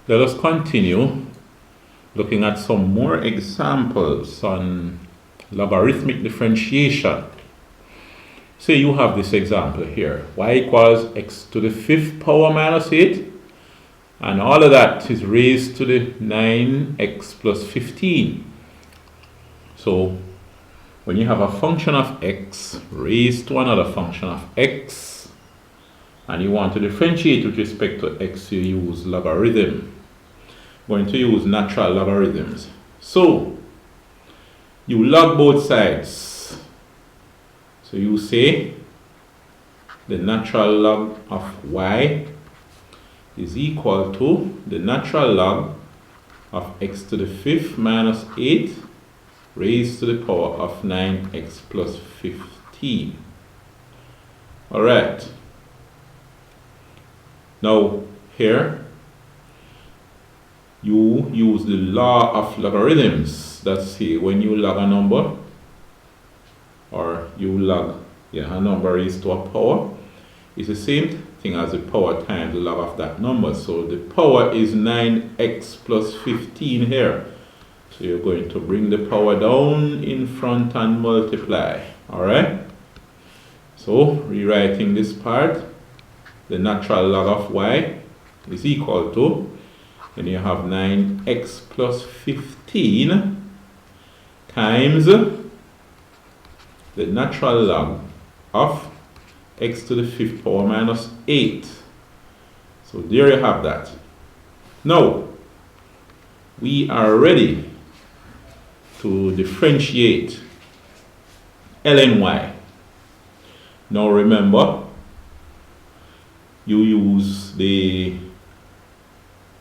Let us continue looking at some more examples on logarithmic differentiation. Say you have this example here, y equals x to the 5th power minus 8, and all of that is raised to the 9x plus 15. So when you have a function of x raised to another function of x, and you want to differentiate with respect to x, you use logarithm. We're going to use natural logarithms. So you log both sides. So you say the natural log of y is equal to the natural log of x to the 5th minus 8 raised to the power of 9x plus 15. Alright. Now here you use the law of logarithms. That's say when you log a number, or you log a number raised to a power, it's the same thing as the power times the log of that number. So the power is 9x plus 15 here. So you're going to bring the power down in front and multiply. Alright? So rewriting this part, the natural log of y is equal to, and you have 9x plus 15 times the natural log of x to the 5th power minus 8. So there you have that. Now, we are ready to differentiate ln y. Now remember, you're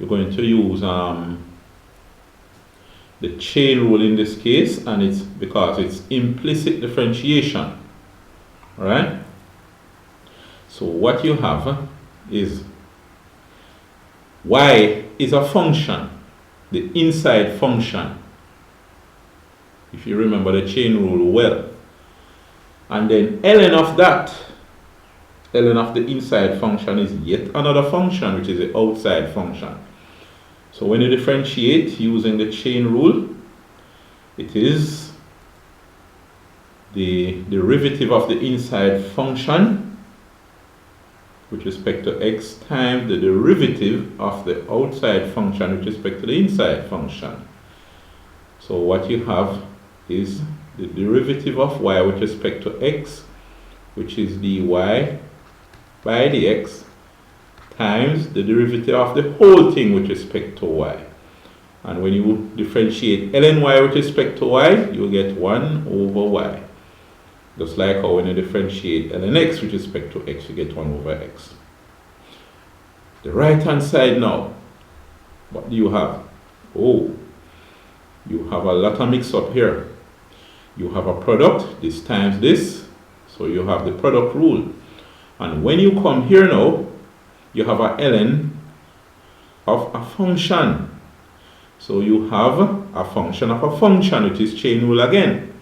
going to use the chain rule in this case, and it's because it's implicit differentiation. Alright? So what you have is y is a function, the inside function, if you remember the chain rule well. And then ln of that, ln of the inside function is yet another function, which is the outside function. So when you differentiate using the chain rule, it is the derivative of the inside function with respect to x times the derivative of the outside function with respect to the inside function. So what you have is the derivative of y with respect to x, which is dy by dx, times the derivative of the whole thing with respect to y. And when you differentiate ln y with respect to y, you get 1 over y. Just like how when you differentiate ln x with respect to x, you get 1 over x. The right hand side now, what do you have? Oh, you have a lot of mix up here. You have a product, this times this, so you have the product rule. And when you come here now, you have a ln of a function. So you have a function of a function, which is chain rule again.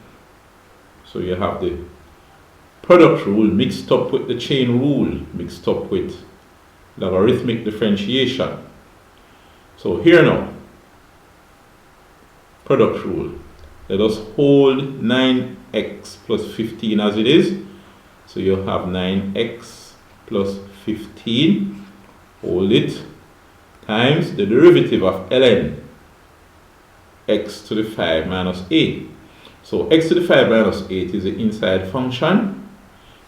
So you have the product rule mixed up with the chain rule, mixed up with logarithmic differentiation. So here now, product rule. Let us hold 9x plus 15 as it is. So you have 9x plus 15, hold it, times the derivative of ln x to the 5 minus 8. So x to the 5 minus 8 is the inside function.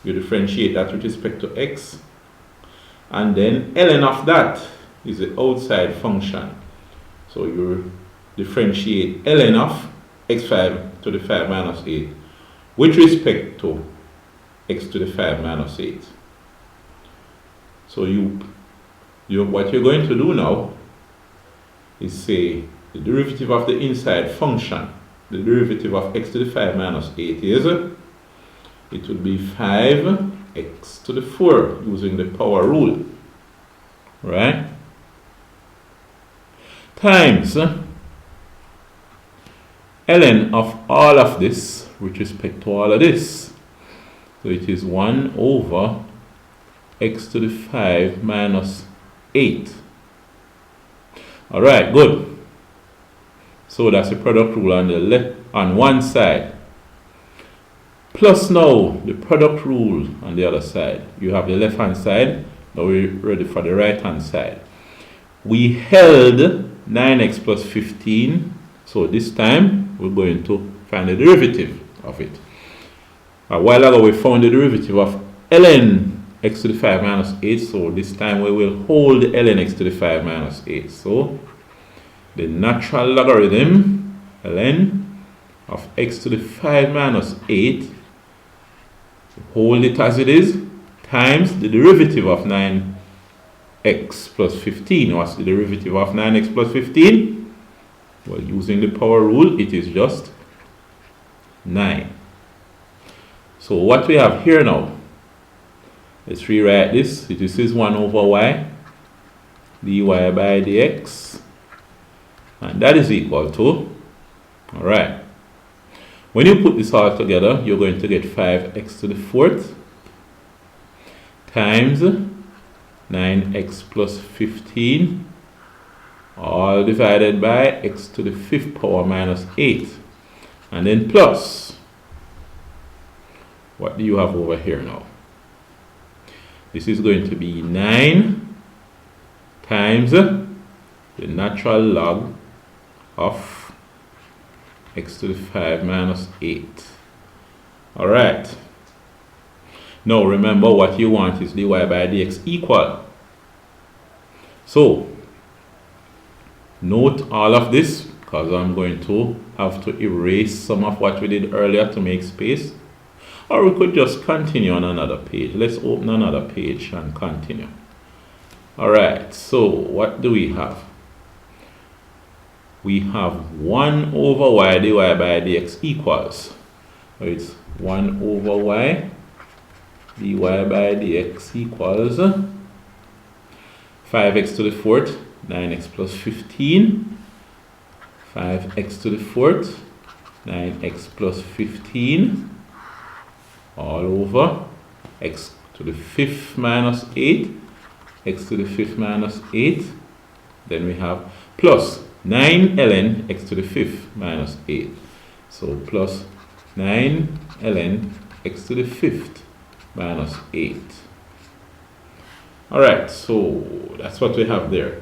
You differentiate that with respect to x. And then ln of that is the outside function. So you differentiate ln of x5 to the 5 minus 8 with respect to x to the 5 minus 8. So what you're going to do now is say the derivative of the inside function, the derivative of x to the 5 minus 8 is, it would be 5x to the 4 using the power rule, right? Times ln of all of this with respect to all of this. So it is 1 over x to the 5 minus 8. Alright, good. So that's the product rule on the left, on one side. Plus now the product rule on the other side. You have the left hand side. Now we're ready for the right hand side. We held 9x plus 15. So this time we're going to find the derivative of it. A while ago we found the derivative of ln x to the 5 minus 8. So this time we will hold ln x to the 5 minus 8. So the natural logarithm ln of x to the 5 minus 8, hold it as it is, times the derivative of 9x plus 15. What's the derivative of 9x plus 15? Well, using the power rule, it is just 9. So what we have here now, let's rewrite this. This is 1 over y dy by dx, and that is equal to, alright, when you put this all together, you're going to get 5x to the 4th times 9x plus 15 all divided by x to the 5th power minus 8, and then plus, what do you have over here now? This is going to be 9 times the natural log of x to the 5 minus 8. Alright. Now remember, what you want is dy by dx equal. So note all of this, because I'm going to have to erase some of what we did earlier to make space. Or we could just continue on another page. Let's open another page and continue. Alright, so what do we have? We have 1 over y dy by dx equals, it's 1 over y dy by dx equals 5x to the 4th, 9x plus 15, 5x to the 4th, 9x plus 15, all over x to the 5th minus 8, x to the 5th minus 8, then we have plus 9 ln x to the 5th minus 8. So plus 9 ln x to the 5th minus 8. Alright, so that's what we have there.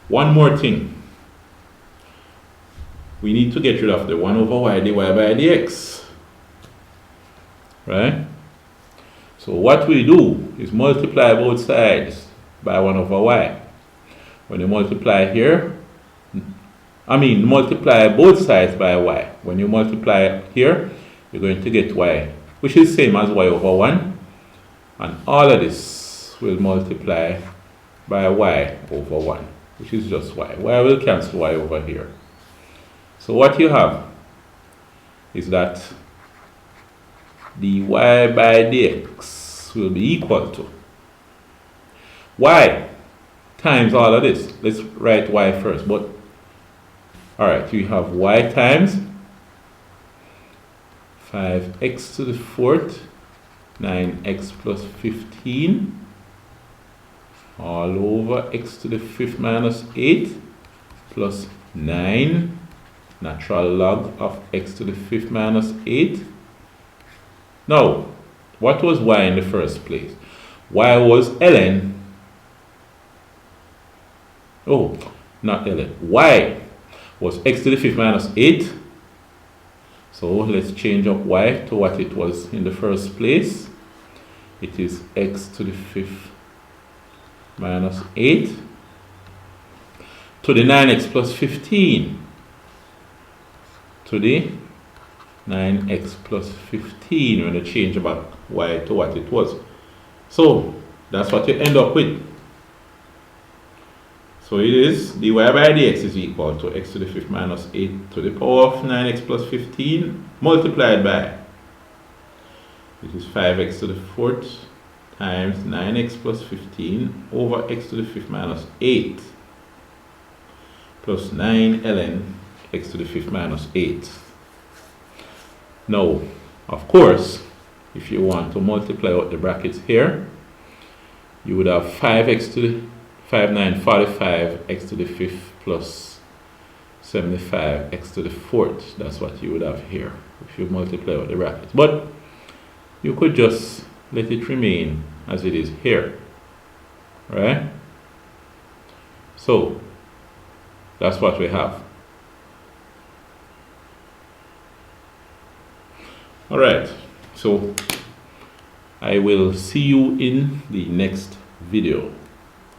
One more thing. We need to get rid of the 1 over y dy by dx. Right? So what we do is multiply both sides by 1 over y. When you multiply here, multiply both sides by y. When you multiply here, you're going to get y, which is same as y over 1. And all of this will multiply by y over 1, which is just y. Y will cancel y over here. So what you have is that dy by dx will be equal to y times all of this. Let's write y first, but alright, you have y times 5x to the 4th, 9x plus 15, all over x to the 5th minus 8, plus 9 natural log of x to the 5th minus 8. Now, what was y in the first place? Y was ln. Oh, not ln. Y was x to the 5th minus 8. So let's change up y to what it was in the first place. It is x to the 5th minus 8 to the 9x plus 15 to the 9x plus 15 when you change back y to what it was. So that's what you end up with. So it is dy by dx is equal to x to the 5th minus 8 to the power of 9x plus 15 multiplied by, it is 5x to the 4th times 9x plus 15 over x to the 5th minus 8 plus 9 ln x to the 5th minus 8. Now, of course, if you want to multiply out the brackets here, you would have 5x to the 5945 x to the 5th plus 75 x to the 4th. That's what you would have here if you multiply with the brackets. But you could just let it remain as it is here, right? So that's what we have. All right, so I will see you in the next video.